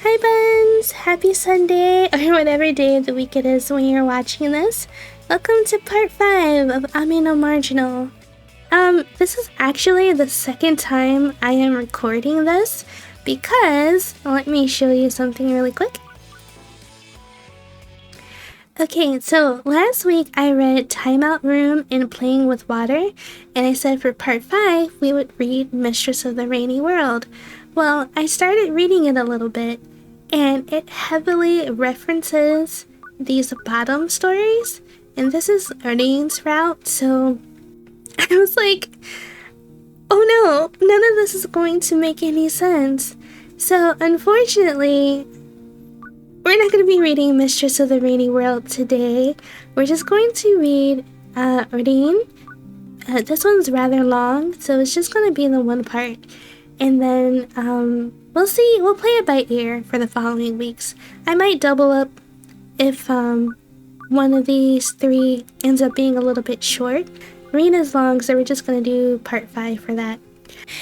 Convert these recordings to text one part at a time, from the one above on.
Hi Buns! Happy Sunday, or whatever day of the week it is when you're watching this. Welcome to part 5 of Marginal. This is actually the second time I am recording this because, let me show you something really quick. Okay, so last week I read Timeout Room and Playing with Water, and I said for part 5 we would read Mistress of the Rainy World. Well, I started reading it a little bit, and it heavily references these bottom stories, and this is Ernie's route, so I was like, oh no, none of this is going to make any sense. So unfortunately, we're not going to be reading Mistress of the Rainy World today. We're just going to read Erdine. This one's rather long, so it's just going to be the one part. And then we'll see. We'll play it by ear for the following weeks. I might double up if one of these three ends up being a little bit short. Rena's long, so we're just going to do part 5 for that.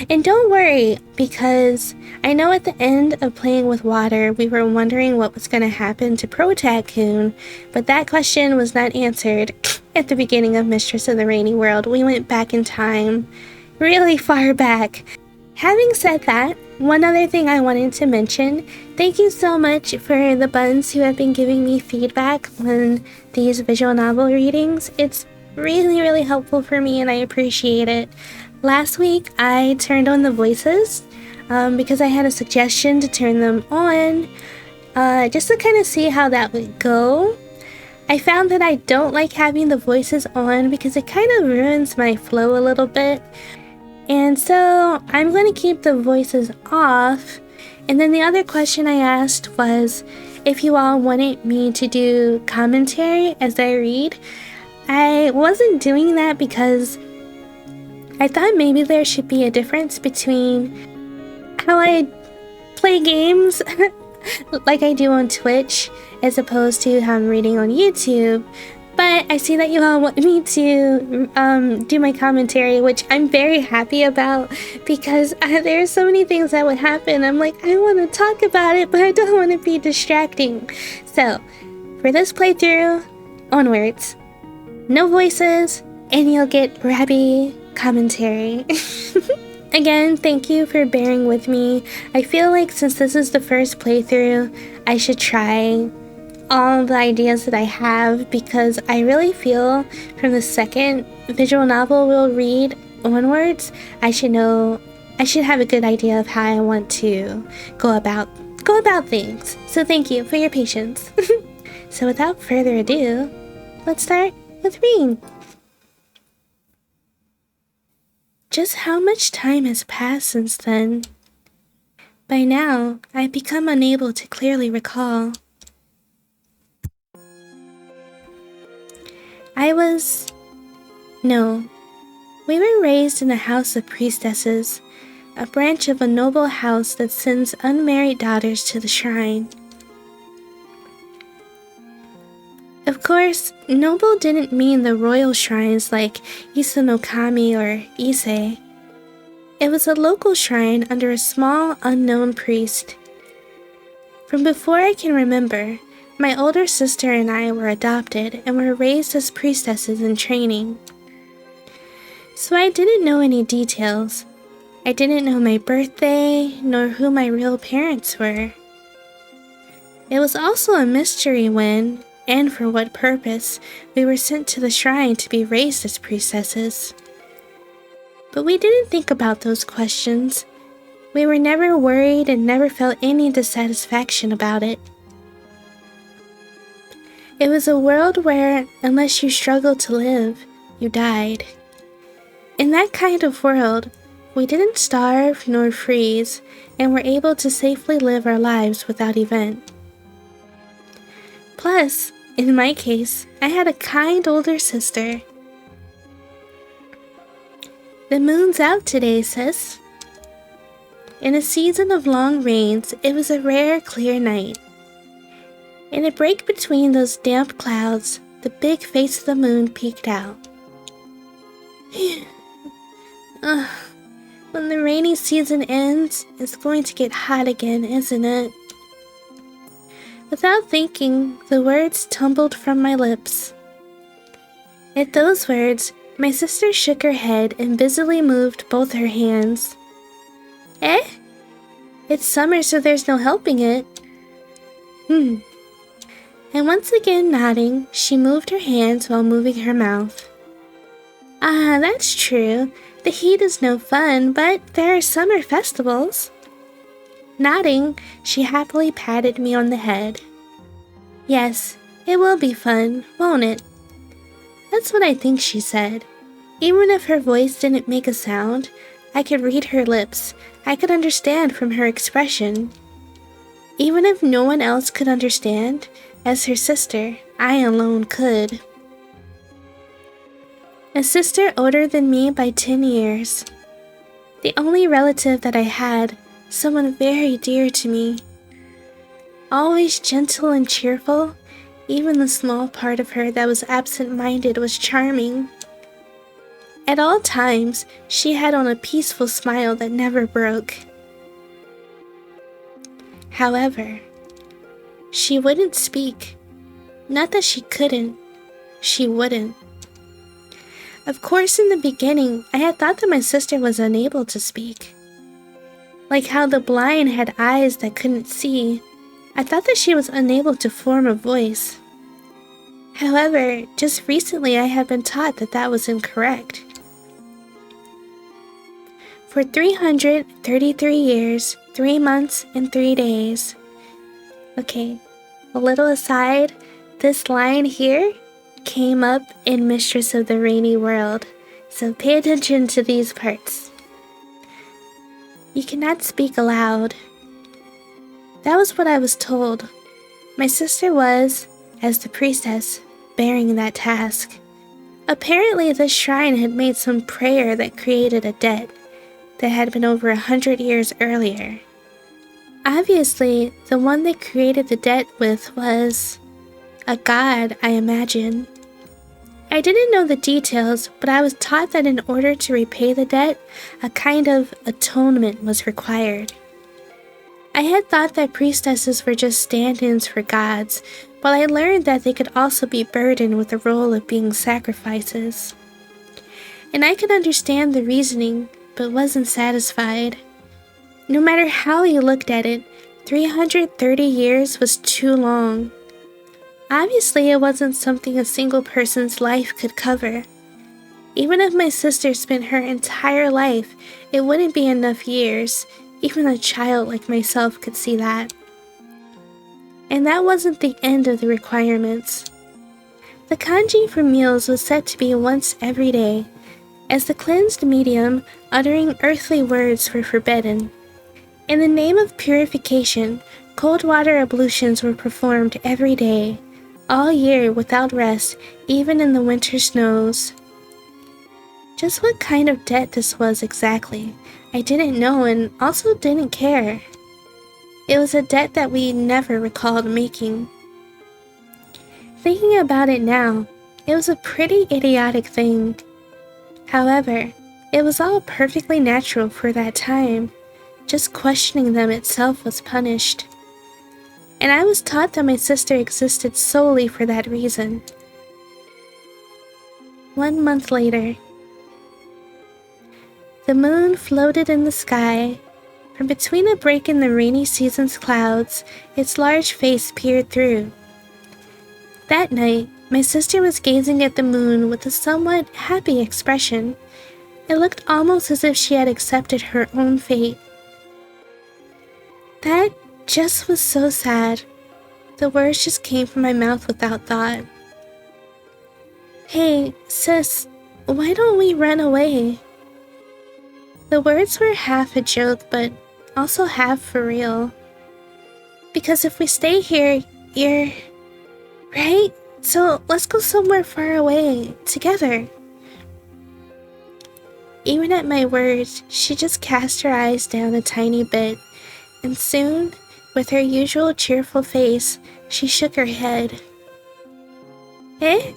And don't worry, because I know at the end of Playing with Water, we were wondering what was going to happen to Protagonist, but that question was not answered at the beginning of Mistress of the Rainy World. We went back in time, really far back. Having said that, one other thing I wanted to mention, thank you so much for the buns who have been giving me feedback on these visual novel readings. It's really helpful for me and I appreciate it. Last week I turned on the voices because I had a suggestion to turn them on just to kind of see how that would go. I found that I don't like having the voices on because it kind of ruins my flow a little bit. And so I'm going to keep the voices off. And then the other question I asked was if you all wanted me to do commentary as I read. I wasn't doing that because I thought maybe there should be a difference between how I play games like I do on Twitch as opposed to how I'm reading on YouTube. But I see that you all want me to do my commentary, which I'm very happy about because there are so many things that would happen. I'm like, I want to talk about it, but I don't want to be distracting. So, for this playthrough, onwards. No voices, and you'll get Rabi commentary. Again, thank you for bearing with me. I feel like since this is the first playthrough, I should try all the ideas that I have because I really feel from the second visual novel we'll read onwards, I should have a good idea of how I want to go about things. So thank you for your patience. So without further ado, let's start with reading. Just how much time has passed since then? By now, I've become unable to clearly recall. We were raised in a house of priestesses, a branch of a noble house that sends unmarried daughters to the shrine. Of course, noble didn't mean the royal shrines like Isanokami or Ise. It was a local shrine under a small, unknown priest. From before I can remember, my older sister and I were adopted and were raised as priestesses in training. So I didn't know any details. I didn't know my birthday, nor who my real parents were. It was also a mystery when, and for what purpose, we were sent to the shrine to be raised as priestesses. But we didn't think about those questions. We were never worried and never felt any dissatisfaction about it. It was a world where, unless you struggled to live, you died. In that kind of world, we didn't starve nor freeze, and were able to safely live our lives without event. Plus, in my case, I had a kind older sister. The moon's out today, sis. In a season of long rains, it was a rare, clear night. In a break between those damp clouds, the big face of the moon peeked out. When the rainy season ends, it's going to get hot again, isn't it? Without thinking, the words tumbled from my lips. At those words, my sister shook her head and busily moved both her hands. Eh? It's summer, so there's no helping it. And once again nodding, she moved her hands while moving her mouth. Ah, that's true. The heat is no fun, but there are summer festivals. Nodding, she happily patted me on the head. Yes, it will be fun, won't it? That's what I think she said. Even if her voice didn't make a sound, I could read her lips. I could understand from her expression. Even if no one else could understand, as her sister, I alone could. A sister older than me by 10 years. The only relative that I had, someone very dear to me. Always gentle and cheerful, even the small part of her that was absent-minded was charming. At all times, she had on a peaceful smile that never broke. However, she wouldn't speak. Not that she couldn't, she wouldn't. Of course, in the beginning, I had thought that my sister was unable to speak. Like how the blind had eyes that couldn't see, I thought that she was unable to form a voice. However, just recently I have been taught that that was incorrect. For 333 years, 3 months, and 3 days. Okay, a little aside, this line here came up in Mistress of the Rainy World, so pay attention to these parts. You cannot speak aloud. That was what I was told. My sister was, as the priestess, bearing that task. Apparently this shrine had made some prayer that created a debt that had been over 100 years earlier. Obviously, the one they created the debt with was a god, I imagine. I didn't know the details, but I was taught that in order to repay the debt, a kind of atonement was required. I had thought that priestesses were just stand-ins for gods, but I learned that they could also be burdened with the role of being sacrifices. And I could understand the reasoning, but wasn't satisfied. No matter how you looked at it, 330 years was too long. Obviously, it wasn't something a single person's life could cover. Even if my sister spent her entire life, it wouldn't be enough years. Even a child like myself could see that. And that wasn't the end of the requirements. The kanji for meals was set to be once every day, as the cleansed medium, uttering earthly words were forbidden. In the name of purification, cold water ablutions were performed every day, all year without rest, even in the winter snows. Just what kind of debt this was exactly, I didn't know and also didn't care. It was a debt that we never recalled making. Thinking about it now, it was a pretty idiotic thing. However, it was all perfectly natural for that time. Just questioning them itself was punished. And I was taught that my sister existed solely for that reason. 1 month later, the moon floated in the sky. From between a break in the rainy season's clouds, its large face peered through. That night, my sister was gazing at the moon with a somewhat happy expression. It looked almost as if she had accepted her own fate. That just was so sad. The words just came from my mouth without thought. Hey, sis, why don't we run away? The words were half a joke, but also half for real. Because if we stay here, you're... right? So let's go somewhere far away, together. Even at my words, she just cast her eyes down a tiny bit, and soon, with her usual cheerful face, she shook her head. Eh?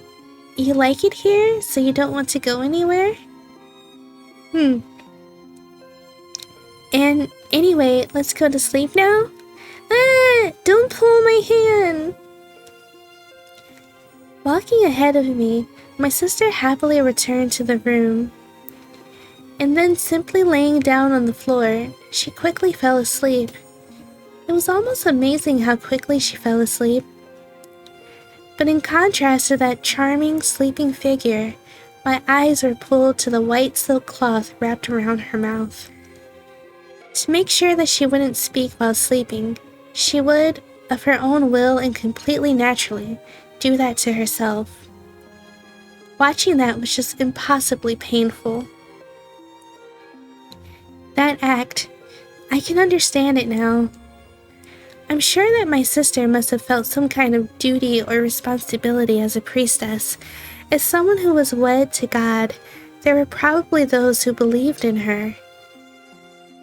You like it here, so you don't want to go anywhere? And anyway, let's go to sleep now? Ah! Don't pull my hand! fun! Walking ahead of me, my sister happily returned to the room. And then simply laying down on the floor, she quickly fell asleep. It was almost amazing how quickly she fell asleep. But in contrast to that charming, sleeping figure, my eyes were pulled to the white silk cloth wrapped around her mouth. To make sure that she wouldn't speak while sleeping, she would, of her own will and completely naturally, do that to herself. Watching that was just impossibly painful. That act, I can understand it now. I'm sure that my sister must have felt some kind of duty or responsibility as a priestess. As someone who was wed to God, there were probably those who believed in her.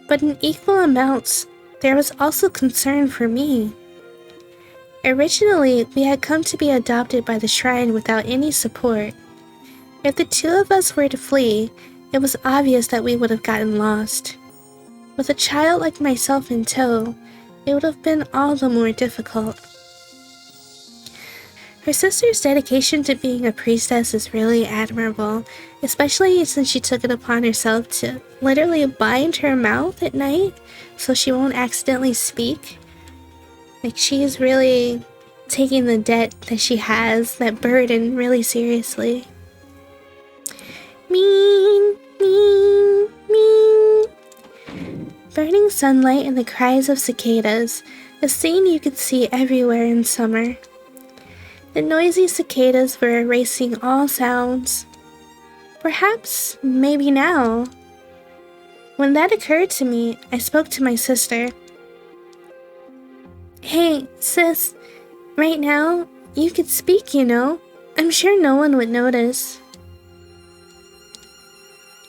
But in equal amounts, there was also concern for me. Originally, we had come to be adopted by the shrine without any support. If the two of us were to flee, it was obvious that we would have gotten lost. With a child like myself in tow, it would have been all the more difficult. Her sister's dedication to being a priestess is really admirable, especially since she took it upon herself to literally bind her mouth at night so she won't accidentally speak. Like, she's really taking the debt that she has, that burden, really seriously. Mean, mean, mean. Burning sunlight and the cries of cicadas, a scene you could see everywhere in summer. The noisy cicadas were erasing all sounds. Perhaps, maybe now. When that occurred to me, I spoke to my sister. Hey, sis, right now, you could speak, you know. I'm sure no one would notice.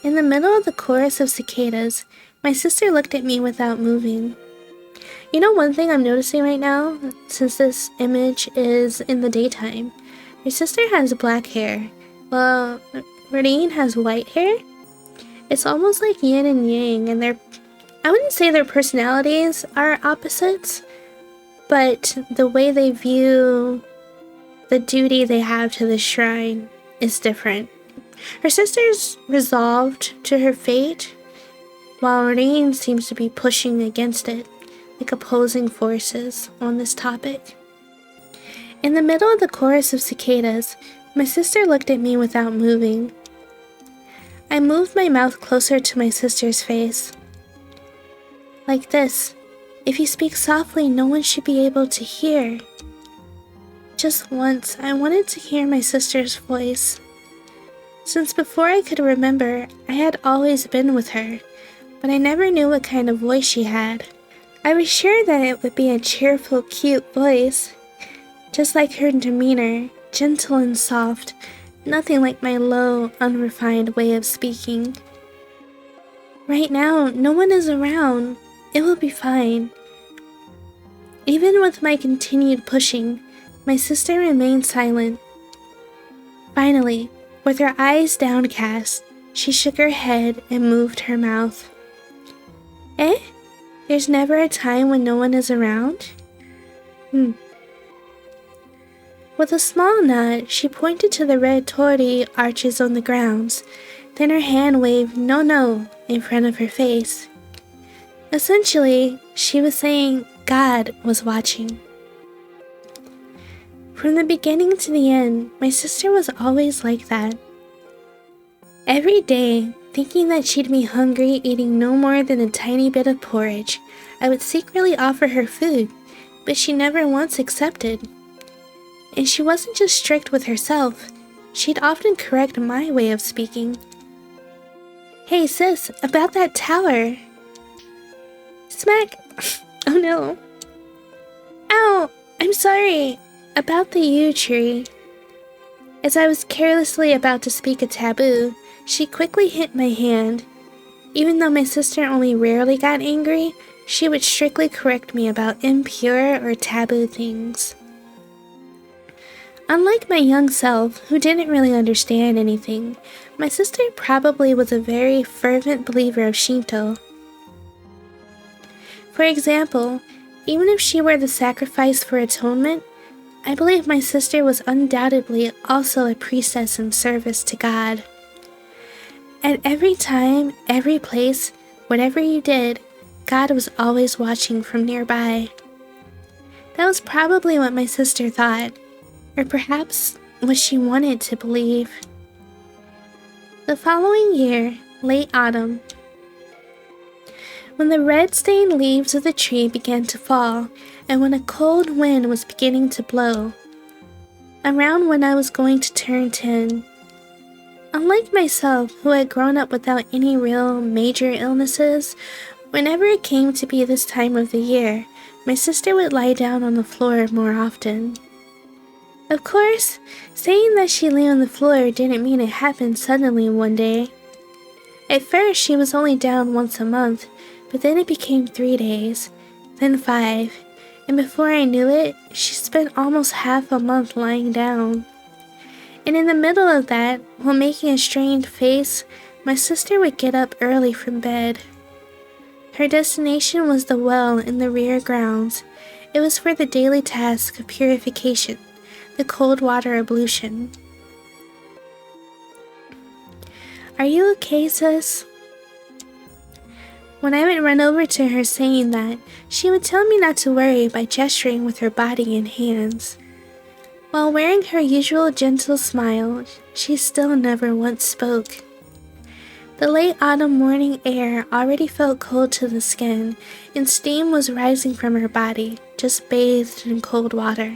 In the middle of the chorus of cicadas, my sister looked at me without moving. You know, one thing I'm noticing right now, since this image is in the daytime, your sister has black hair. Well, Radine has white hair. It's almost like yin and yang, and I wouldn't say their personalities are opposites, but the way they view the duty they have to the shrine is different. Her sister's resolved to her fate, while Radine seems to be pushing against it, like opposing forces on this topic. In the middle of the chorus of cicadas, my sister looked at me without moving. I moved my mouth closer to my sister's face. Like this. If you speak softly, no one should be able to hear. Just once, I wanted to hear my sister's voice. Since before I could remember, I had always been with her, but I never knew what kind of voice she had. I was sure that it would be a cheerful, cute voice, just like her demeanor, gentle and soft, nothing like my low, unrefined way of speaking. Right now, no one is around. It will be fine. Even with my continued pushing, my sister remained silent. Finally, with her eyes downcast, she shook her head and moved her mouth. Eh? There's never a time when no one is around? With a small nod, she pointed to the red torii arches on the grounds, then her hand waved "no, no" in front of her face. Essentially, she was saying God was watching. From the beginning to the end, my sister was always like that. Every day, thinking that she'd be hungry eating no more than a tiny bit of porridge, I would secretly offer her food, but she never once accepted. And she wasn't just strict with herself, she'd often correct my way of speaking. Hey sis, about that tower. Smack! Oh no. Ow! I'm sorry. About the yew tree. As I was carelessly about to speak a taboo, she quickly hit my hand. Even though my sister only rarely got angry, she would strictly correct me about impure or taboo things. Unlike my young self, who didn't really understand anything, my sister probably was a very fervent believer of Shinto. For example, even if she were the sacrifice for atonement, I believe my sister was undoubtedly also a priestess in service to God. At every time, every place, whatever you did, God was always watching from nearby. That was probably what my sister thought, or perhaps what she wanted to believe. The following year, late autumn, when the red-stained leaves of the tree began to fall, and when a cold wind was beginning to blow, around when I was going to turn 10, unlike myself, who had grown up without any real major illnesses, whenever it came to be this time of the year, my sister would lie down on the floor more often. Of course, saying that she lay on the floor didn't mean it happened suddenly one day. At first, she was only down once a month, but then it became 3 days, then 5, and before I knew it, she spent almost half a month lying down. And in the middle of that, while making a strained face, my sister would get up early from bed. Her destination was the well in the rear grounds. It was for the daily task of purification, the cold water ablution. "Are you okay, sis?" When I would run over to her saying that, she would tell me not to worry by gesturing with her body and hands. While wearing her usual gentle smile, she still never once spoke. The late autumn morning air already felt cold to the skin, and steam was rising from her body, just bathed in cold water.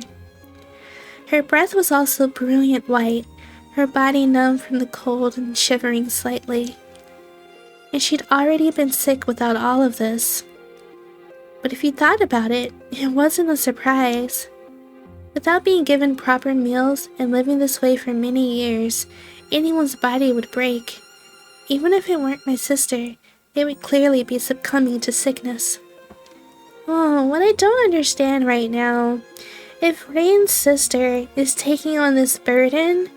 Her breath was also brilliant white, her body numb from the cold and shivering slightly. And she'd already been sick without all of this. But if you thought about it, it wasn't a surprise. Without being given proper meals and living this way for many years, anyone's body would break. Even if it weren't my sister, they would clearly be succumbing to sickness. Oh, what I don't understand right now, if Rain's sister is taking on this burden,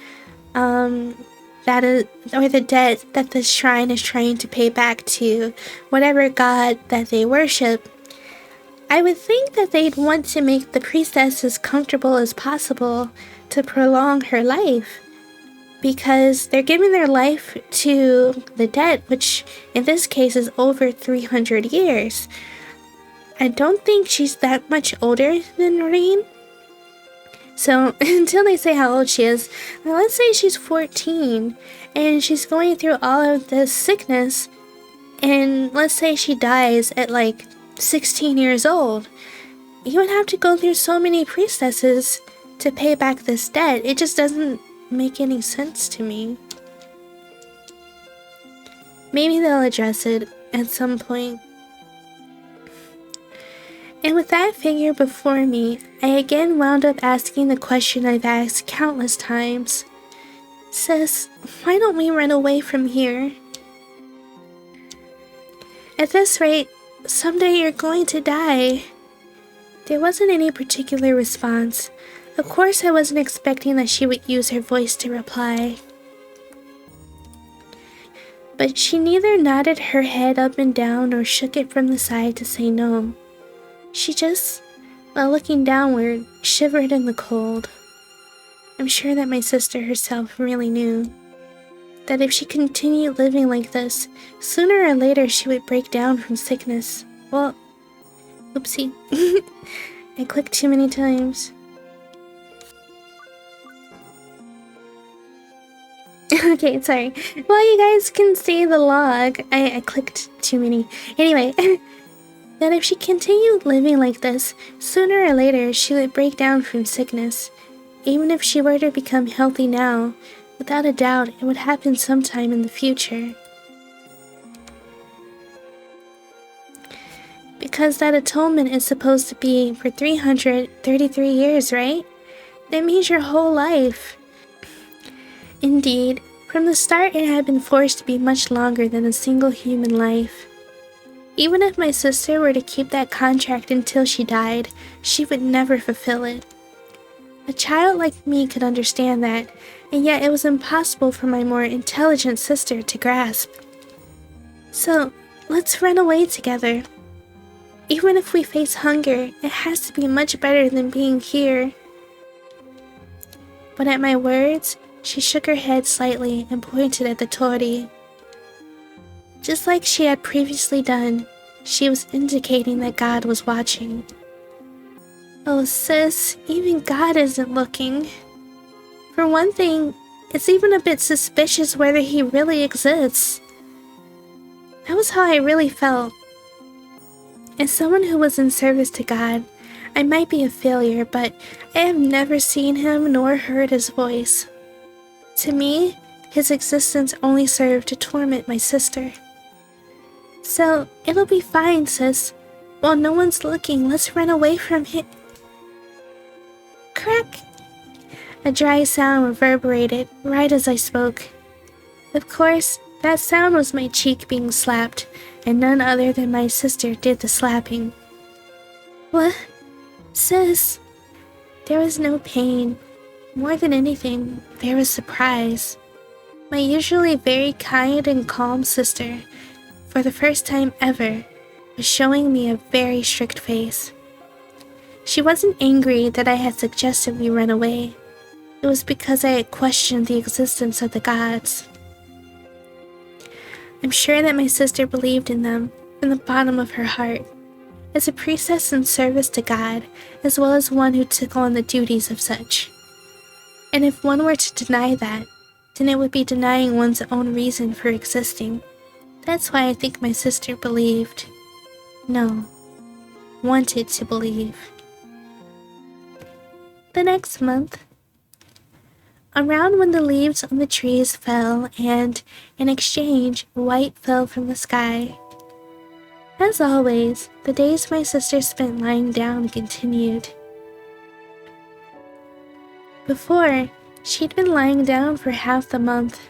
or the debt that the shrine is trying to pay back to whatever god that they worship, I would think that they'd want to make the priestess as comfortable as possible to prolong her life, because they're giving their life to the debt, which in this case is over 300 years. I don't think she's that much older than Rain. So, until they say how old she is, let's say she's 14, and she's going through all of this sickness, and let's say she dies at like 16 years old. You would have to go through so many priestesses to pay back this debt. It just doesn't make any sense to me. Maybe they'll address it at some point. And with that figure before me, I again wound up asking the question I've asked countless times. "Sis, why don't we run away from here? At this rate, someday you're going to die." There wasn't any particular response. Of course I wasn't expecting that she would use her voice to reply. But she neither nodded her head up and down nor shook it from the side to say no. She just, while looking downward, shivered in the cold. I'm sure that my sister herself really knew that if she continued living like this, sooner or later she would break down from sickness. Well, oopsie. I clicked too many times. Okay, sorry. Well, you guys can see the log. I clicked too many. Anyway. That if she continued living like this, sooner or later she would break down from sickness. Even if she were to become healthy now, without a doubt it would happen sometime in the future. Because that atonement is supposed to be for 333 years, right? That means your whole life. Indeed, from the start it had been forced to be much longer than a single human life. Even if my sister were to keep that contract until she died, she would never fulfill it. A child like me could understand that, and yet it was impossible for my more intelligent sister to grasp. So, let's run away together. Even if we face hunger, it has to be much better than being here. but at my words, she shook her head slightly and pointed at the torii. Just like she had previously done, she was indicating that God was watching. Oh sis, even God isn't looking. For one thing, it's even a bit suspicious whether he really exists. That was how I really felt. As someone who was in service to God, I might be a failure, but I have never seen him nor heard his voice. To me, his existence only served to torment my sister. So, it'll be fine, sis. While no one's looking, let's run away from him. Crack! A dry sound reverberated right as I spoke. Of course, that sound was my cheek being slapped, and none other than my sister did the slapping. What? Sis? There was no pain. More than anything, there was surprise. My usually very kind and calm sister, for the first time ever, was showing me a very strict face. She wasn't angry that I had suggested we run away. It was because I had questioned the existence of the gods. I'm sure that my sister believed in them from the bottom of her heart, as a priestess in service to God, as well as one who took on the duties of such. And if one were to deny that, then it would be denying one's own reason for existing. That's why I think my sister believed. No, wanted to believe. The next month, around when the leaves on the trees fell and, in exchange, white fell from the sky. As always, the days my sister spent lying down continued. Before, she'd been lying down for half the month.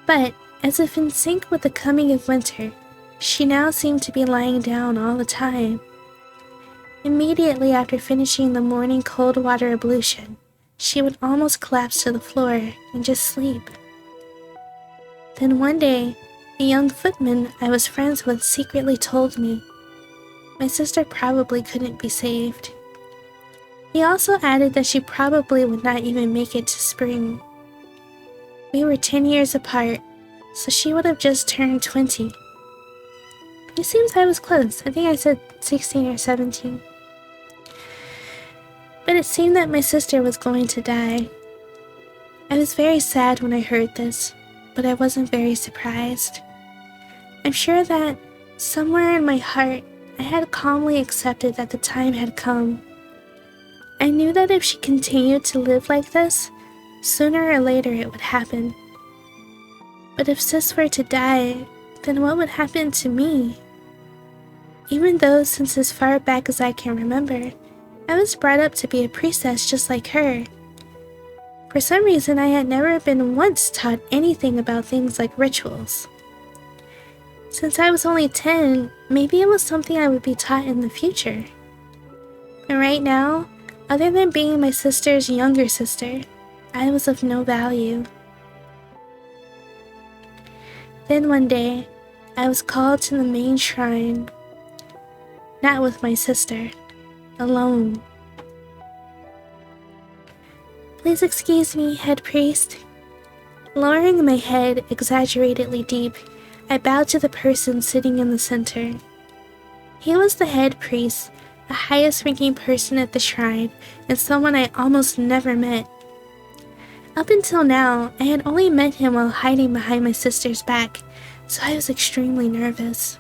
But, as if in sync with the coming of winter, she now seemed to be lying down all the time. Immediately after finishing the morning cold water ablution, she would almost collapse to the floor and just sleep. Then one day, a young footman I was friends with secretly told me my sister probably couldn't be saved. He also added that she probably would not even make it to spring. We were 10 years apart, so she would have just turned 20. It seems I was close. I think I said 16 or 17. But it seemed that my sister was going to die. I was very sad when I heard this, but I wasn't very surprised. I'm sure that, somewhere in my heart, I had calmly accepted that the time had come. I knew that if she continued to live like this, sooner or later it would happen. But if sis were to die, then what would happen to me? Even though since as far back as I can remember, I was brought up to be a priestess just like her. For some reason, I had never been once taught anything about things like rituals. Since I was only 10, maybe it was something I would be taught in the future. And right now, other than being my sister's younger sister, I was of no value. Then one day, I was called to the main shrine. Not with my sister. Alone. Please excuse me, head priest. Lowering my head exaggeratedly deep, I bowed to the person sitting in the center. He was the head priest, the highest ranking person at the shrine, and someone I almost never met. Up until now, I had only met him while hiding behind my sister's back, so I was extremely nervous.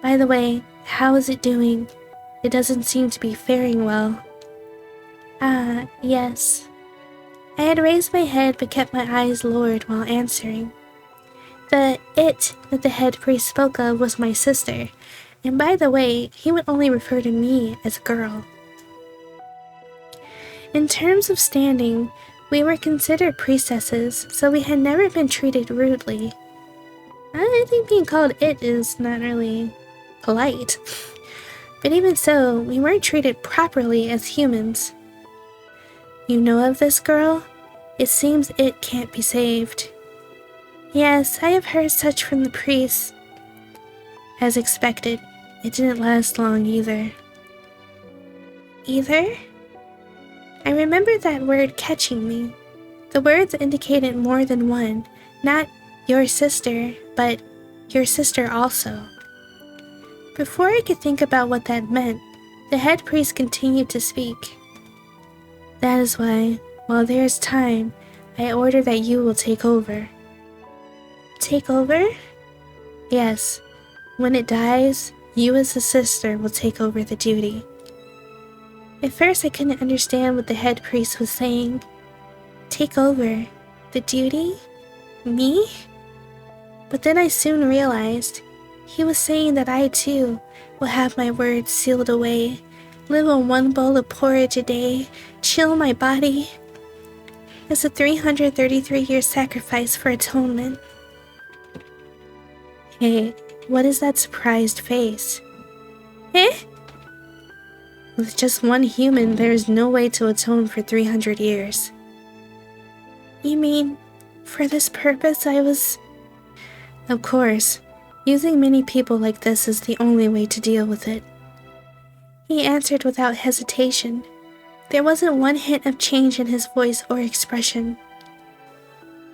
By the way, how is it doing? It doesn't seem to be faring well. Ah, yes. I had raised my head but kept my eyes lowered while answering. The "it" that the head priest spoke of was my sister, and by the way, he would only refer to me as a girl. In terms of standing, we were considered priestesses, so we had never been treated rudely. I think being called "it" is not really polite. But even so, we weren't treated properly as humans. You know of this girl? It seems it can't be saved. Yes, I have heard such from the priests. As expected, it didn't last long either. Either? I remembered that word catching me. The words indicated more than one, not your sister, but your sister also. Before I could think about what that meant, the head priest continued to speak. That is why, while there is time, I order that you will take over. Take over? Yes. When it dies, you as the sister will take over the duty. At first I couldn't understand what the head priest was saying. Take over? The duty? Me? But then I soon realized he was saying that I too will have my words sealed away, live on one bowl of porridge a day, chill my body as a 333-year sacrifice for atonement. Hey, what is that surprised face? Eh? With just one human, there is no way to atone for 300 years. You mean, for this purpose I was... Of course, using many people like this is the only way to deal with it. He answered without hesitation. There wasn't one hint of change in his voice or expression.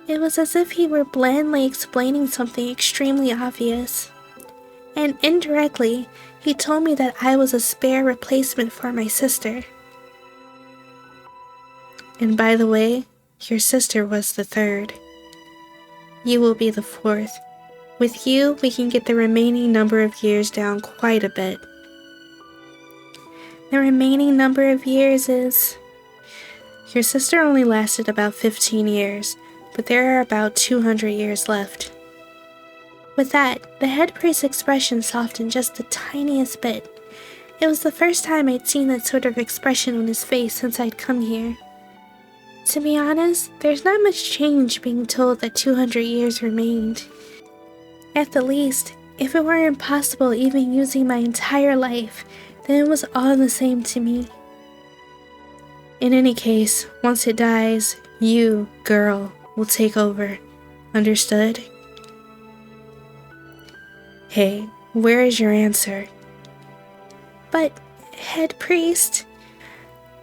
It was as if he were blandly explaining something extremely obvious. And indirectly, he told me that I was a spare replacement for my sister. And by the way, your sister was the third. You will be the fourth. With you, we can get the remaining number of years down quite a bit. The remaining number of years is... Your sister only lasted about 15 years, but there are about 200 years left. With that, the head priest's expression softened just the tiniest bit. It was the first time I'd seen that sort of expression on his face since I'd come here. To be honest, there's not much change being told that 200 years remained. At the least, if it were impossible even using my entire life, then it was all the same to me. In any case, once it dies, you, girl, will take over. Understood? Hey, where is your answer? But, head priest...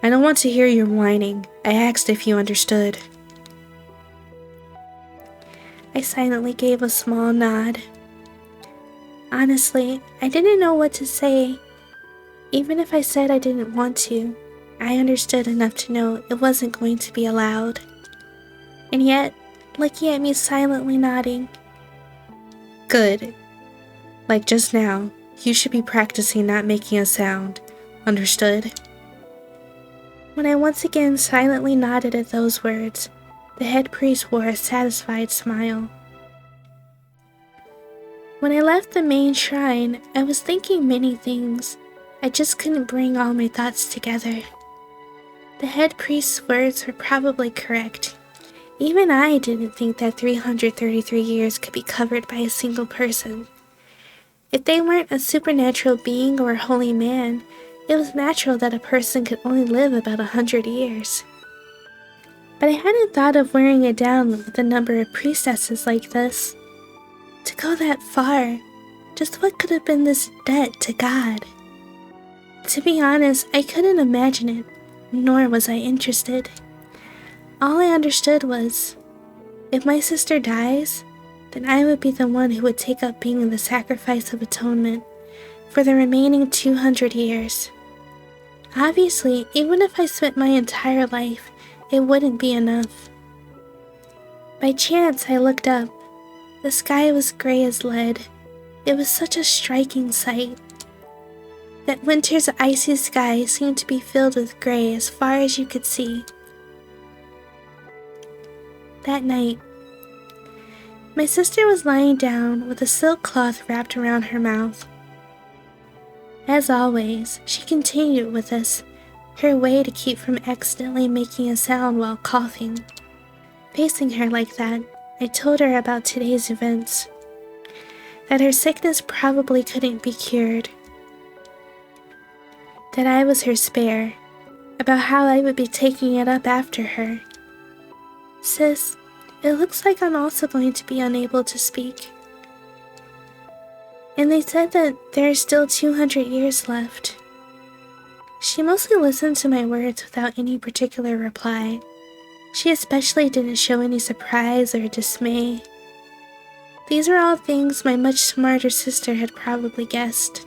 I don't want to hear your whining. I asked if you understood. I silently gave a small nod. Honestly, I didn't know what to say. Even if I said I didn't want to, I understood enough to know it wasn't going to be allowed. And yet, looking at me silently nodding. Good. Like just now, you should be practicing not making a sound. Understood? When I once again silently nodded at those words, the head priest wore a satisfied smile. When I left the main shrine, I was thinking many things. I just couldn't bring all my thoughts together. The head priest's words were probably correct. Even I didn't think that 333 years could be covered by a single person. If they weren't a supernatural being or a holy man, it was natural that a person could only live about 100 years. But I hadn't thought of wearing it down with the number of priestesses like this. To go that far, just what could have been this debt to God? To be honest, I couldn't imagine it, nor was I interested. All I understood was, if my sister dies, then I would be the one who would take up being the sacrifice of atonement for the remaining 200 years. Obviously, even if I spent my entire life, it wouldn't be enough. By chance, I looked up. The sky was gray as lead. It was such a striking sight. That winter's icy sky seemed to be filled with gray as far as you could see. That night, my sister was lying down with a silk cloth wrapped around her mouth. As always, she continued with us, her way to keep from accidentally making a sound while coughing. Facing her like that, I told her about today's events. That her sickness probably couldn't be cured. That I was her spare. About how I would be taking it up after her. Sis, it looks like I'm also going to be unable to speak. And they said that there are still 200 years left. She mostly listened to my words without any particular reply. She especially didn't show any surprise or dismay. These were all things my much smarter sister had probably guessed.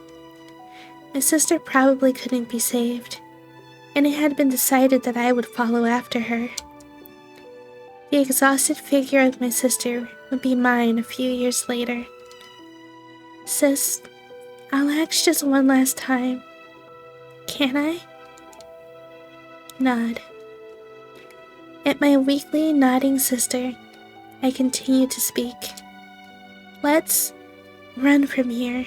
My sister probably couldn't be saved, and it had been decided that I would follow after her. The exhausted figure of my sister would be mine a few years later. Sis, I'll ask just one last time. Can I? Nod. At my weakly nodding sister, I continued to speak. Let's run from here.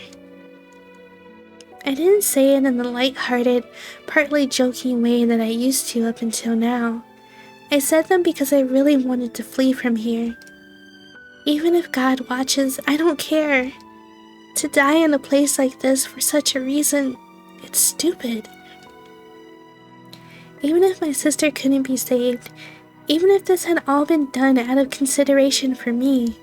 I didn't say it in the light-hearted, partly joking way that I used to up until now. I said them because I really wanted to flee from here. Even if God watches, I don't care. To die in a place like this for such a reason, it's stupid. Even if my sister couldn't be saved, even if this had all been done out of consideration for me,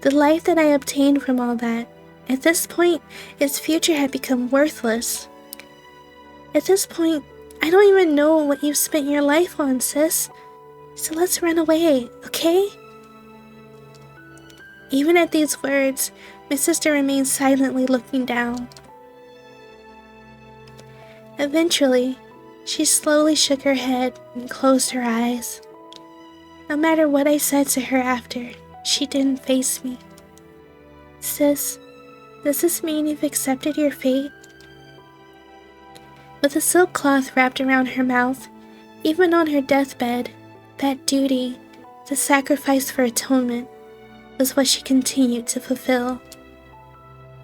the life that I obtained from all that, at this point, its future had become worthless. At this point, I don't even know what you've spent your life on, sis. So let's run away, okay? Even at these words, my sister remained silently looking down. Eventually, she slowly shook her head and closed her eyes. No matter what I said to her after, she didn't face me. Sis, does this mean you've accepted your fate? With a silk cloth wrapped around her mouth, even on her deathbed, that duty, the sacrifice for atonement, was what she continued to fulfill.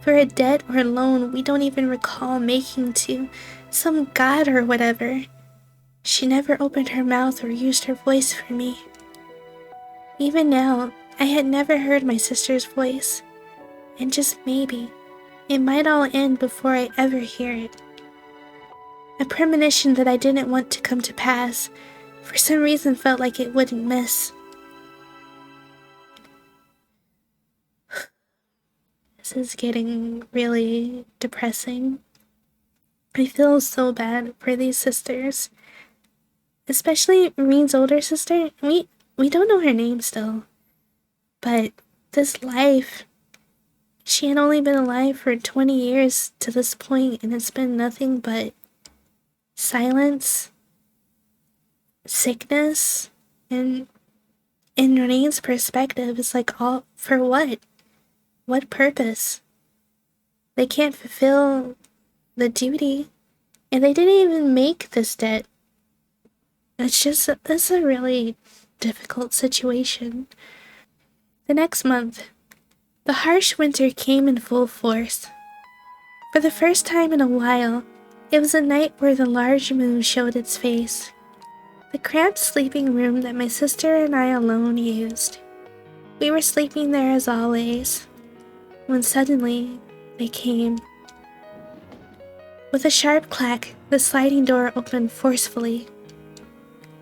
For a debt or loan we don't even recall making to some god or whatever, she never opened her mouth or used her voice for me. Even now, I had never heard my sister's voice, and just maybe, it might all end before I ever hear it. A premonition that I didn't want to come to pass, for some reason felt like it wouldn't miss. This is getting really depressing. I feel so bad for these sisters. Especially Marie's older sister. We don't know her name still. But this life, she had only been alive for 20 years to this point, and it's been nothing but silence, sickness, and in Renee's perspective, it's like, all for what? What purpose? They can't fulfill the duty, and they didn't even make this debt. It's a really difficult situation. The next month, the harsh winter came in full force. For the first time in a while, it was a night where the large moon showed its face. The cramped sleeping room that my sister and I alone used. We were sleeping there as always, when suddenly they came. With a sharp clack, the sliding door opened forcefully.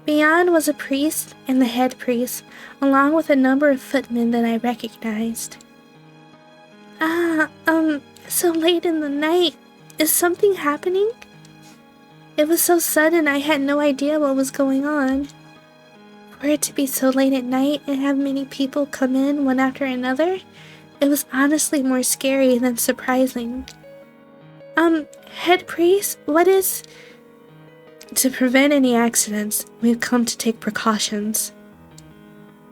Beyond was a priest and the head priest, along with a number of footmen that I recognized. So late in the night. Is something happening? It was so sudden I had no idea what was going on. For it to be so late at night and have many people come in one after another, it was honestly more scary than surprising. Head priest, what is... To prevent any accidents, we've come to take precautions.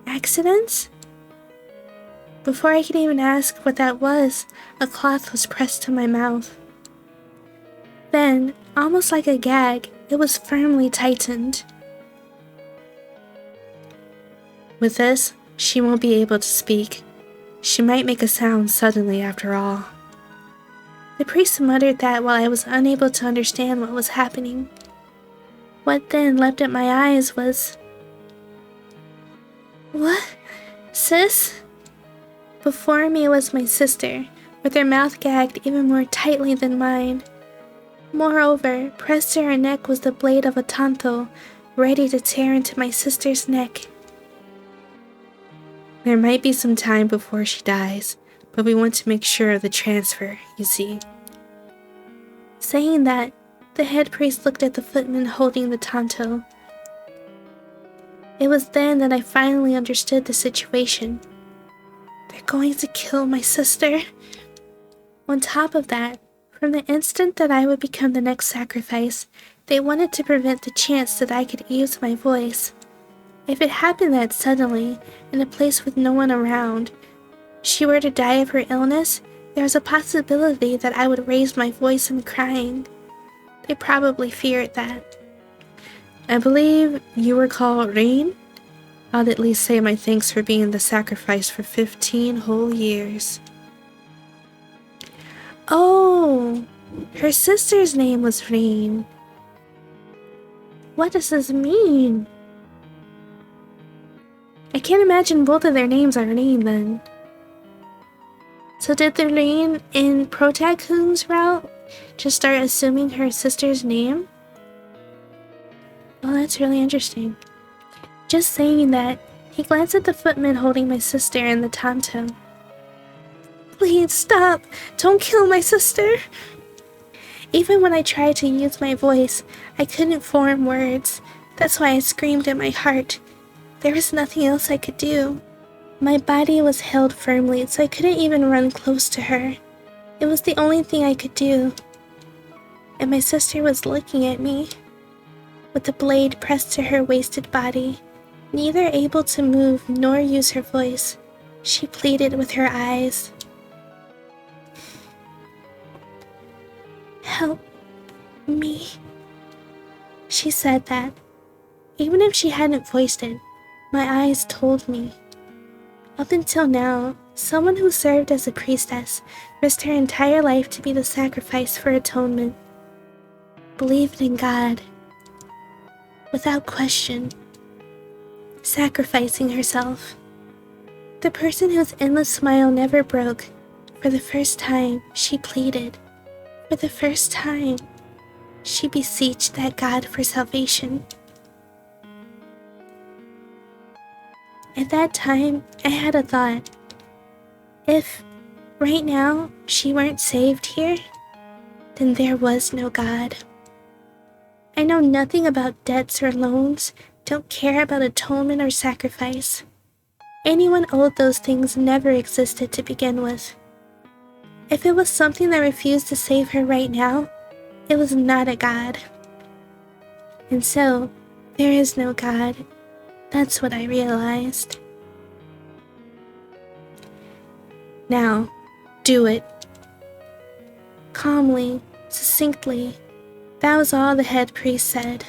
Accidents? Before I could even ask what that was, a cloth was pressed to my mouth. Then, almost like a gag, it was firmly tightened. With this, she won't be able to speak. She might make a sound suddenly after all. The priest muttered that while I was unable to understand what was happening. What then leapt at my eyes was... What? Sis? Before me was my sister, with her mouth gagged even more tightly than mine. Moreover, pressed to her neck was the blade of a tanto, ready to tear into my sister's neck. There might be some time before she dies, but we want to make sure of the transfer, you see. Saying that, The head priest looked at the footman holding the tanto. It was then that I finally understood the situation. They're going to kill my sister. On top of that, from the instant that I would become the next sacrifice, they wanted to prevent the chance that I could use my voice. If it happened that suddenly, in a place with no one around, she were to die of her illness, there was a possibility that I would raise my voice in crying. They probably feared that. I believe you were called Rain? I'll at least say my thanks for being the sacrifice for 15 whole years. Oh, her sister's name was Rain. What does this mean? I can't imagine both of their names are Rain then. So did the Rain in protagonist's route just start assuming her sister's name? Well, that's really interesting. Just saying that, he glanced at the footman holding my sister and the tanto. Please stop! Don't kill my sister! Even when I tried to use my voice, I couldn't form words. That's why I screamed in my heart. There was nothing else I could do. My body was held firmly, so I couldn't even run close to her. It was the only thing I could do. And my sister was looking at me, with the blade pressed to her wasted body. Neither able to move nor use her voice, she pleaded with her eyes. Help me. She said that. Even if she hadn't voiced it, my eyes told me. Up until now, someone who served as a priestess risked her entire life to be the sacrifice for atonement. Believed in God. Without question. Sacrificing herself. The person whose endless smile never broke. For the first time, she pleaded. For the first time, she beseeched that God for salvation. At that time, I had a thought. If, right now, she weren't saved here, then there was no God. I know nothing about debts or loans, don't care about atonement or sacrifice. Anyone owed those things never existed to begin with. If it was something that refused to save her right now, it was not a God. And so, there is no God. That's what I realized. Now, do it. Calmly, succinctly, that was all the head priest said.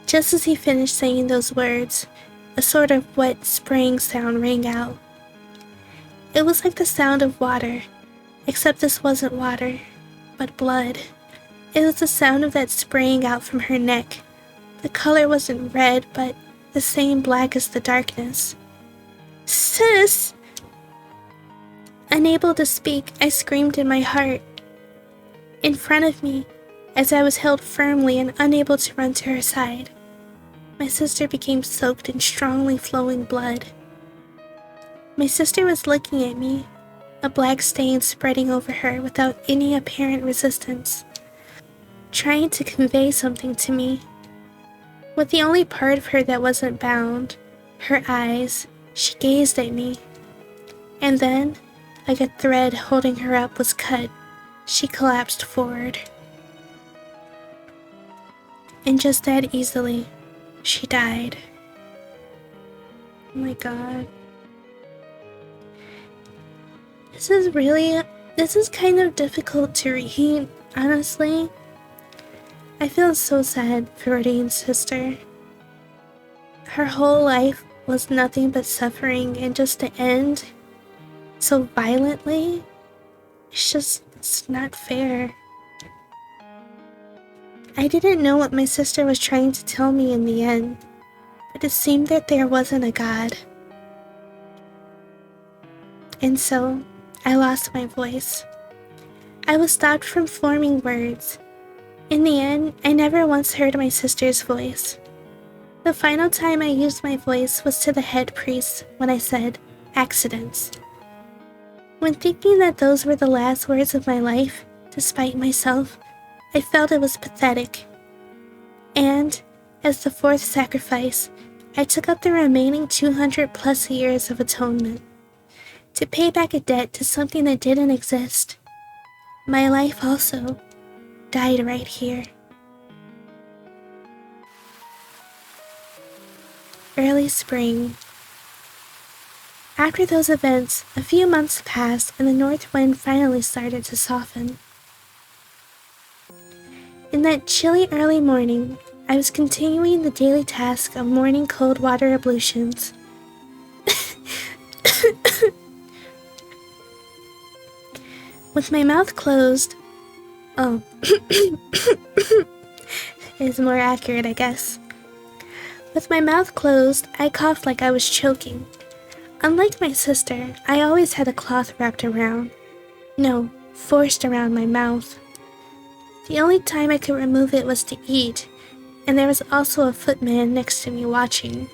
Just as he finished saying those words, a sort of wet spraying sound rang out. It was like the sound of water, except this wasn't water, but blood. It was the sound of that spraying out from her neck. The color wasn't red, but the same black as the darkness. Sis! Unable to speak, I screamed in my heart. In front of me, as I was held firmly and unable to run to her side, my sister became soaked in strongly flowing blood. My sister was looking at me, a black stain spreading over her without any apparent resistance, trying to convey something to me. With the only part of her that wasn't bound, her eyes, she gazed at me. And then, like a thread holding her up was cut, she collapsed forward. And just that easily, she died. Oh my god. This is kind of difficult to read, honestly. I feel so sad for Rain's sister. Her whole life was nothing but suffering, and just to end so violently, it's not fair. I didn't know what my sister was trying to tell me in the end, but it seemed that there wasn't a God. And so, I lost my voice. I was stopped from forming words. In the end, I never once heard my sister's voice. The final time I used my voice was to the head priest when I said, accidents. When thinking that those were the last words of my life, despite myself, I felt it was pathetic. And, as the fourth sacrifice, I took up the remaining 200 plus years of atonement to pay back a debt to something that didn't exist. My life also died right here. Early spring. After those events, a few months passed and the north wind finally started to soften. In that chilly early morning, I was continuing the daily task of morning cold water ablutions. With my mouth closed, is more accurate, I guess. With my mouth closed, I coughed like I was choking. Unlike my sister, I always had a cloth wrapped around. No, forced around my mouth. The only time I could remove it was to eat, and there was also a footman next to me watching.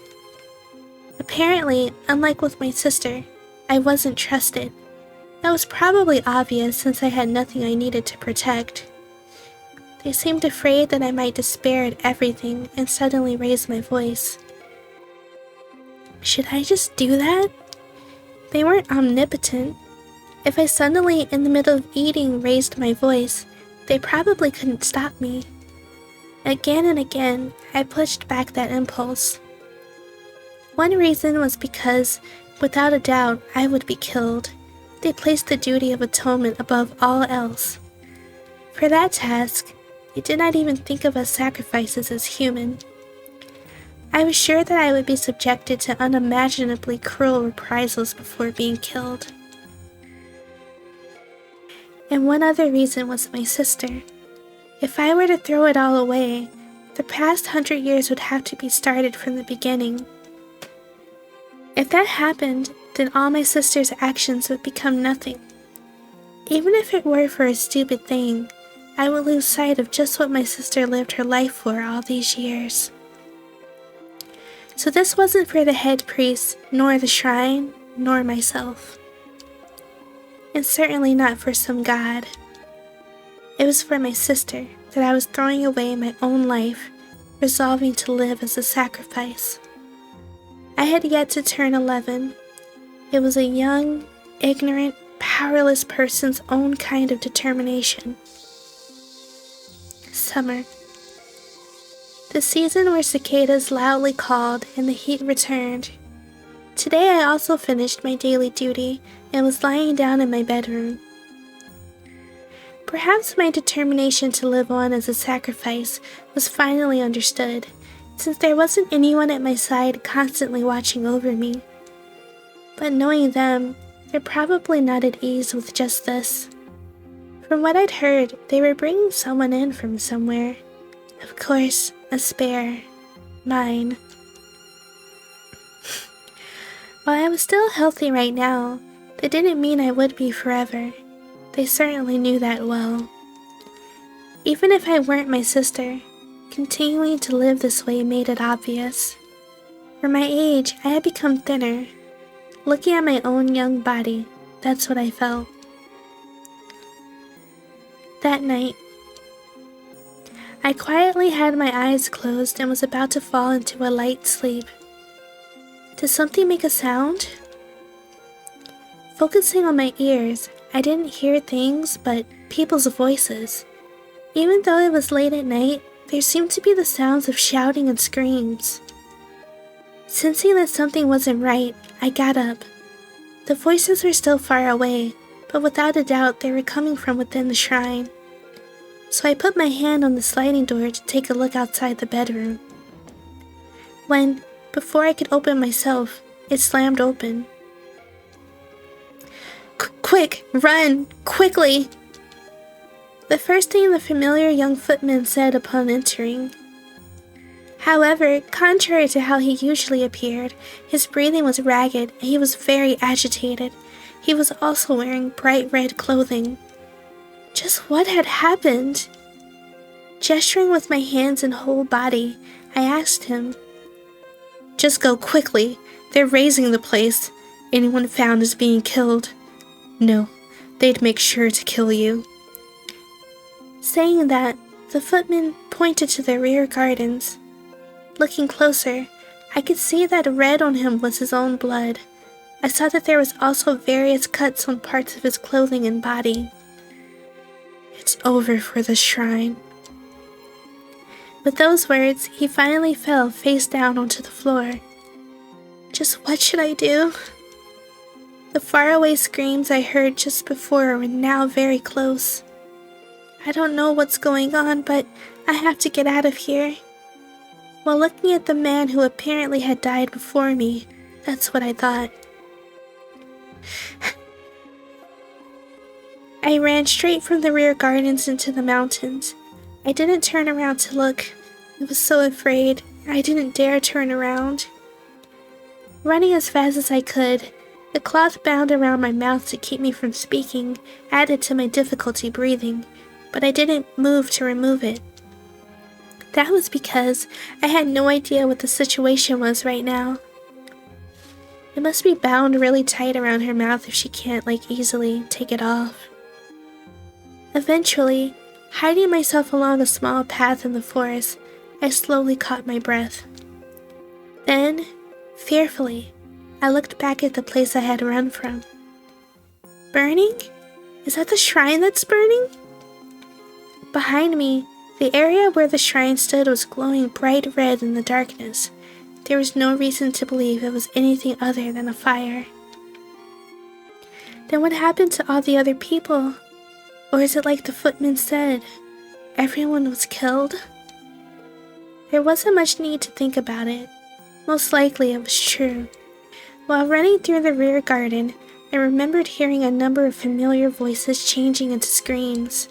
Apparently, unlike with my sister, I wasn't trusted. That was probably obvious since I had nothing I needed to protect. They seemed afraid that I might despair at everything and suddenly raise my voice. Should I just do that? They weren't omnipotent. If I suddenly, in the middle of eating, raised my voice, they probably couldn't stop me. Again and again, I pushed back that impulse. One reason was because, without a doubt, I would be killed. They placed the duty of atonement above all else. For that task, they did not even think of us sacrifices as human. I was sure that I would be subjected to unimaginably cruel reprisals before being killed. And one other reason was my sister. If I were to throw it all away, the past 100 years would have to be started from the beginning. If that happened, then all my sister's actions would become nothing. Even if it were for a stupid thing, I would lose sight of just what my sister lived her life for all these years. So this wasn't for the head priest, nor the shrine, nor myself. And certainly not for some god. It was for my sister that I was throwing away my own life, resolving to live as a sacrifice. I had yet to turn 11. It was a young, ignorant, powerless person's own kind of determination. Summer. The season where cicadas loudly called and the heat returned. Today I also finished my daily duty and was lying down in my bedroom. Perhaps my determination to live on as a sacrifice was finally understood, since there wasn't anyone at my side constantly watching over me. But knowing them, they're probably not at ease with just this. From what I'd heard, they were bringing someone in from somewhere. Of course, a spare. Mine. While I was still healthy right now, that didn't mean I would be forever. They certainly knew that well. Even if I weren't my sister, continuing to live this way made it obvious. For my age, I had become thinner. Looking at my own young body, that's what I felt. That night, I quietly had my eyes closed and was about to fall into a light sleep. Did something make a sound? Focusing on my ears, I didn't hear things but people's voices. Even though it was late at night, there seemed to be the sounds of shouting and screams. Sensing that something wasn't right, I got up. The voices were still far away, but without a doubt they were coming from within the shrine. So I put my hand on the sliding door to take a look outside the bedroom. When, before I could open myself, it slammed open. Quick! Run! Quickly! The first thing the familiar young footman said upon entering. However, contrary to how he usually appeared, his breathing was ragged and he was very agitated. He was also wearing bright red clothing. Just what had happened? Gesturing with my hands and whole body, I asked him. Just go quickly. They're razing the place. Anyone found is being killed. No, they'd make sure to kill you. Saying that, The footman pointed to the rear gardens. Looking closer, I could see that red on him was his own blood. I saw that there was also various cuts on parts of his clothing and body. It's over for the shrine. With those words, he finally fell face down onto the floor. Just what should I do? The faraway screams I heard just before were now very close. I don't know what's going on, but I have to get out of here. While looking at the man who apparently had died before me, that's what I thought. I ran straight from the rear gardens into the mountains. I didn't turn around to look. I was so afraid. I didn't dare turn around. Running as fast as I could, the cloth bound around my mouth to keep me from speaking added to my difficulty breathing, but I didn't move to remove it. That was because I had no idea what the situation was right now. It must be bound really tight around her mouth if she can't, easily take it off. Eventually, hiding myself along a small path in the forest, I slowly caught my breath. Then, fearfully, I looked back at the place I had run from. Burning? Is that the shrine that's burning? Behind me, the area where the shrine stood was glowing bright red in the darkness. There was no reason to believe it was anything other than a fire. Then what happened to all the other people? Or is it like the footman said, everyone was killed? There wasn't much need to think about it. Most likely it was true. While running through the rear garden, I remembered hearing a number of familiar voices changing into screams.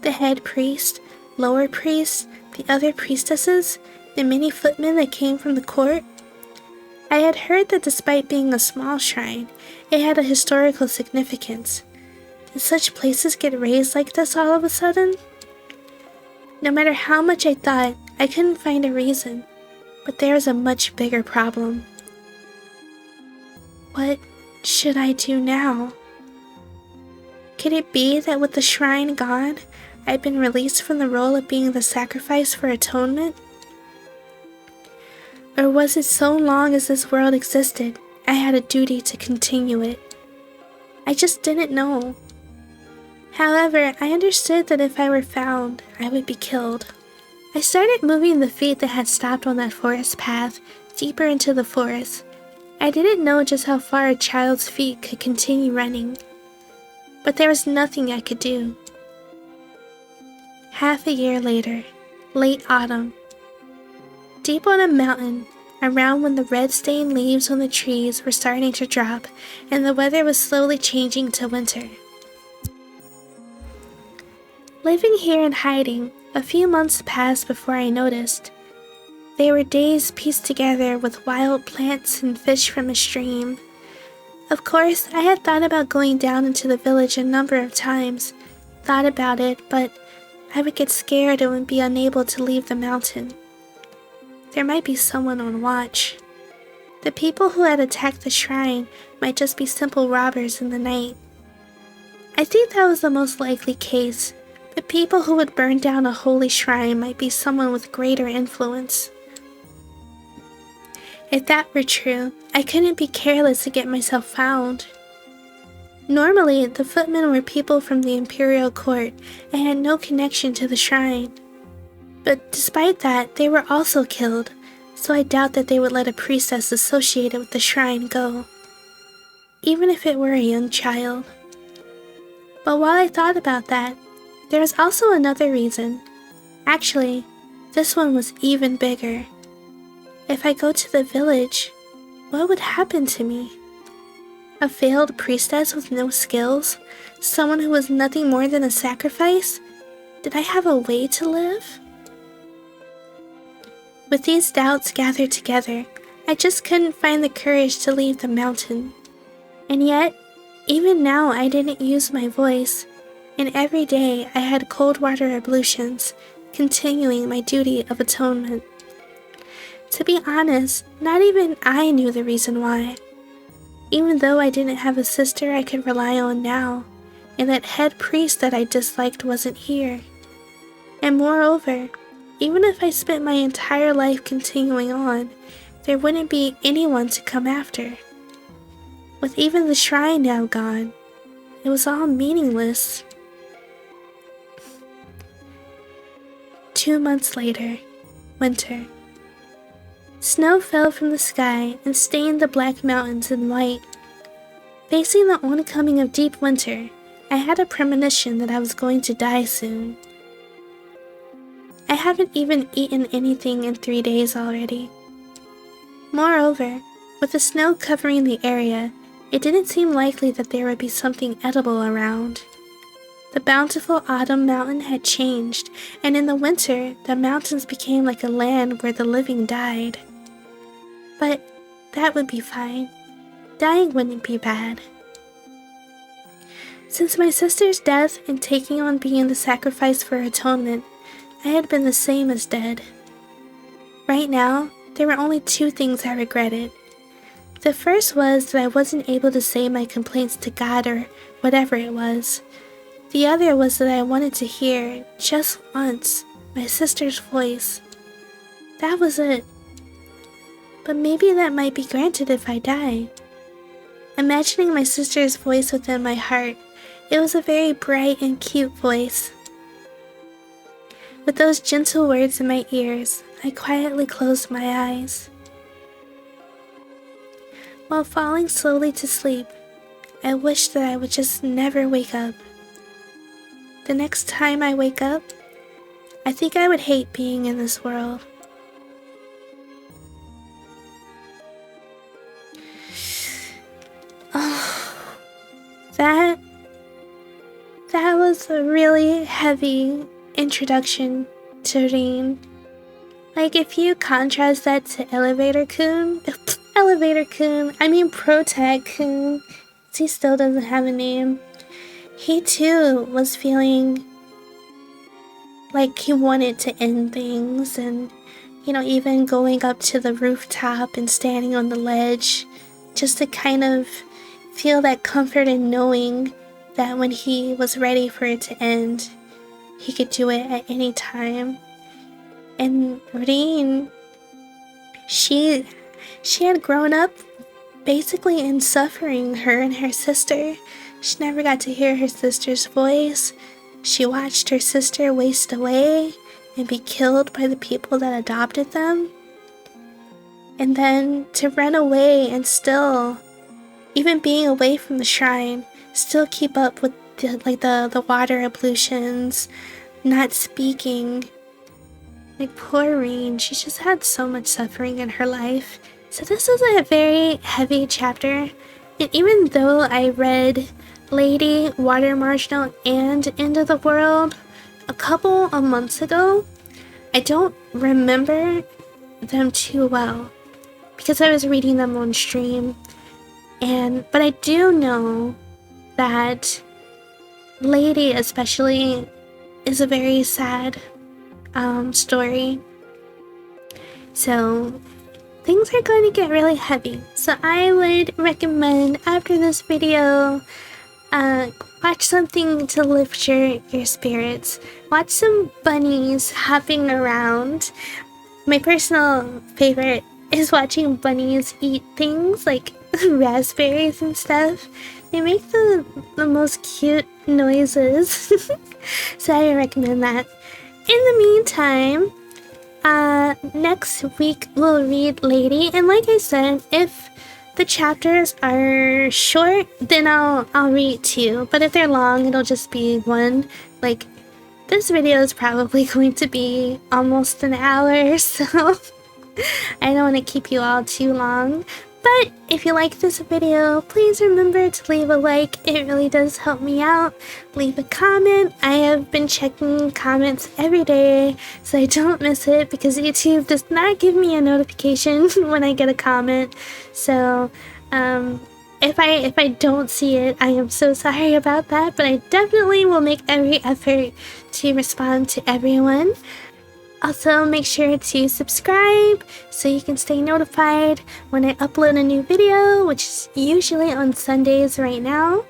The head priest, lower priest, the other priestesses, the many footmen that came from the court. I had heard that despite being a small shrine, it had a historical significance. Did such places get raised like this all of a sudden? No matter how much I thought, I couldn't find a reason. But there was a much bigger problem. What should I do now? Could it be that with the shrine gone, I'd been released from the role of being the sacrifice for atonement? Or was it so long as this world existed, I had a duty to continue it? I just didn't know. However, I understood that if I were found, I would be killed. I started moving the feet that had stopped on that forest path deeper into the forest. I didn't know just how far a child's feet could continue running, but there was nothing I could do. Half a year later, late autumn. Deep on a mountain, around when the red-stained leaves on the trees were starting to drop and the weather was slowly changing to winter. Living here in hiding, a few months passed before I noticed. They were days pieced together with wild plants and fish from a stream. Of course, I had thought about going down into the village a number of times, thought about it, but I would get scared and would be unable to leave the mountain. There might be someone on watch. The people who had attacked the shrine might just be simple robbers in the night. I think that was the most likely case. The people who would burn down a holy shrine might be someone with greater influence. If that were true, I couldn't be careless to get myself found. Normally, the footmen were people from the imperial court and had no connection to the shrine. But despite that, they were also killed, so I doubt that they would let a priestess associated with the shrine go, even if it were a young child. But while I thought about that, there was also another reason. Actually, this one was even bigger. If I go to the village, what would happen to me? A failed priestess with no skills? Someone who was nothing more than a sacrifice? Did I have a way to live? With these doubts gathered together, I just couldn't find the courage to leave the mountain. And yet, even now I didn't use my voice, and every day I had cold water ablutions, continuing my duty of atonement. To be honest, not even I knew the reason why. Even though I didn't have a sister I could rely on now, and that head priest that I disliked wasn't here. And moreover, even if I spent my entire life continuing on, there wouldn't be anyone to come after. With even the shrine now gone, it was all meaningless. 2 months later, winter. Snow fell from the sky and stained the black mountains in white. Facing the oncoming of deep winter, I had a premonition that I was going to die soon. I haven't even eaten anything in 3 days already. Moreover, with the snow covering the area, it didn't seem likely that there would be something edible around. The bountiful autumn mountain had changed, and in the winter, the mountains became like a land where the living died. But that would be fine. Dying wouldn't be bad. Since my sister's death and taking on being the sacrifice for atonement, I had been the same as dead. Right now, there were only 2 things I regretted. The first was that I wasn't able to say my complaints to God or whatever it was. The other was that I wanted to hear, just once, my sister's voice. That was it. But maybe that might be granted if I die. Imagining my sister's voice within my heart, it was a very bright and cute voice. With those gentle words in my ears, I quietly closed my eyes. While falling slowly to sleep, I wished that I would just never wake up. The next time I wake up, I think I would hate being in this world. Oh, that was a really heavy introduction to Rin. Like, if you contrast that to Protag-kun, he still doesn't have a name. He too was feeling like he wanted to end things, and even going up to the rooftop and standing on the ledge just to kind of feel that comfort in knowing that when he was ready for it to end, he could do it at any time. And Rin, she had grown up basically in suffering, her and her sister. She never got to hear her sister's voice. She watched her sister waste away and be killed by the people that adopted them. And then to run away and still, even being away from the shrine, still keep up with the water ablutions, not speaking. Like, poor Rin, she just had so much suffering in her life. So this is a very heavy chapter. And even though I read Lady, Water Marginal, and End of the World a couple of months ago, I don't remember them too well because I was reading them on stream. But I do know that Lady especially is a very sad story. So things are going to get really heavy. So I would recommend after this video, watch something to lift your spirits. Watch some bunnies hopping around. My personal favorite is watching bunnies eat things like raspberries and stuff. They make the most cute noises. So I recommend that. In the meantime, next week we'll read Lady, and like I said, if the chapters are short, then I'll read 2, but if they're long, it'll just be 1. Like, this video is probably going to be almost an hour, so I don't want to keep you all too long. But if you like this video, please remember to leave a like. It really does help me out. Leave a comment. I have been checking comments every day so I don't miss it because YouTube does not give me a notification when I get a comment. So if I don't see it, I am so sorry about that, but I definitely will make every effort to respond to everyone. Also, make sure to subscribe so you can stay notified when I upload a new video, which is usually on Sundays right now.